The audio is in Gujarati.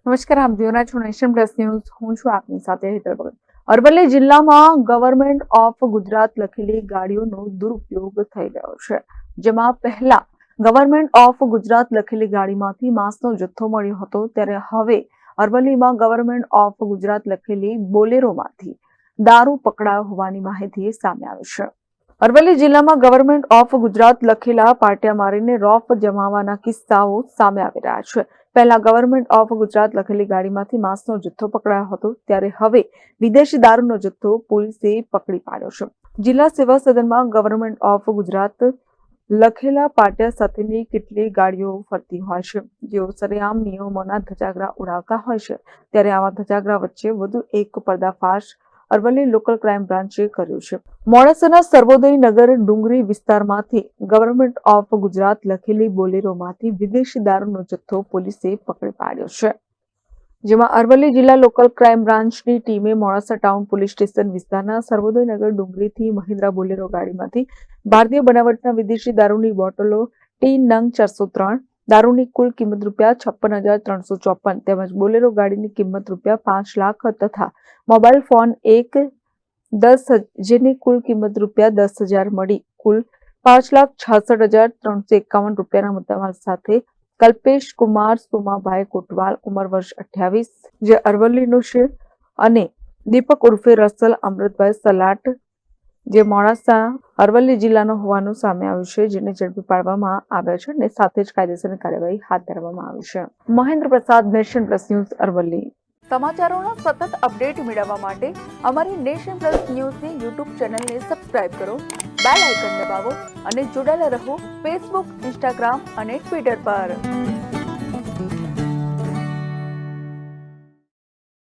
નમસ્કાર, આપ જોઈ રહ્યા છો નેશન પ્લસ ન્યૂઝ. હું છું આપની સાથે હેતલ ભગત. અરવલ્લી જિલ્લામાં ગવર્મેન્ટ ઓફ ગુજરાત લખેલી ગાડીઓનો દુરુપયોગ થઈ રહ્યો છે, જેમાં પહેલા ગવર્મેન્ટ ઓફ ગુજરાત લખેલી ગાડીમાંથી માંસનો જથ્થો મળ્યો હતો, ત્યારે હવે અરવલ્લીમાં ગવર્મેન્ટ ઓફ ગુજરાત લખેલી બોલેરોમાંથી દારૂ પકડાયો હોવાની માહિતી સામે આવી છે. અરવલ્લી જિલ્લામાં ગવર્મેન્ટ ઓફ ગુજરાત લખેલા પાટિયા મારીને રોફ જમાવવાના કિસ્સાઓ સામે આવી રહ્યા છે. પહેલા ગવર્મેન્ટ ઓફ ગુજરાત લખેલી ગાડીમાંથી માંસનો જથ્થો પકડાયો હતો, ત્યારે હવે વિદેશી દારૂનો જથ્થો પોલીસે પકડી પાડ્યો છે. જિલ્લા સેવા સદનમાં ગવર્મેન્ટ ઓફ ગુજરાત લખેલા પાટિયા સાથેની કેટલીક ગાડીઓ ફરતી હોય છે, જેઓ સરેઆમ નિયમોના ધજાગરા ઉડાવતા હોય છે. ત્યારે આવા ધજાગરા વચ્ચે વધુ એક પર્દાફાશ અરવલ્લી લોકલ ક્રાઇમ બ્રાન્ચે કર્યું છે. મોડાસાના સર્વોદય નગર ડુંગરી વિસ્તારમાંથી ગવર્મેન્ટ ઓફ ગુજરાત લખેલી બોલેરોમાંથી વિદેશી દારૂનો જથ્થો પોલીસે પકડી પાડ્યો છે, જેમાં અરવલ્લી જિલ્લા લોકલ ક્રાઇમ બ્રાન્ચની ટીમે મોડાસા ટાઉન પોલીસ સ્ટેશન વિસ્તારના સર્વોદય નગર ડુંગરીથી મહિન્દ્રા બોલેરો ગાડીમાંથી ભારતીય બનાવટના વિદેશી દારૂની બોટલો ટી નંગ 403, દારૂની કુલ કિંમત ₹56,354 તેમજ બોલેરો ગાડીની કિંમત ₹5 લાખ તથા મોબાઈલ ફોન એક 10 જેની કુલ કિંમત ₹10,000 મળી કુલ ₹5,66,351 મુદ્દામાલ સાથે કલ્પેશ કુમાર સોમાભાઈ કોટવાલ ઉંમર વર્ષ 28 જે અરવલ્લીનો છે અને દીપક ઉર્ફે રસલ અમૃતભાઈ સલાટ જે મોડાસા અરવલ્લી જિલ્લાનો હોવાનું સામે આવ્યું છે, જેને ઝડપી પાડવામાં આવ્યા છે અને સાથે જ કાયદેસરની કાર્યવાહી હાથ ધરવામાં આવી છે. મહેન્દ્ર પ્રસાદ, નેશન પ્લસ ન્યૂઝ, અરવલ્લી. સમાચારોનો સતત અપડેટ મેળવવા માટે અમારી નેશન પ્લસ ન્યૂઝની યુટ્યુબ ચેનલને સબસ્ક્રાઇબ કરો, બેલ આઇકન દબાવો અને જોડાયેલા રહો ફેસબુક, ઇન્સ્ટાગ્રામ અને ટ્વિટર પર.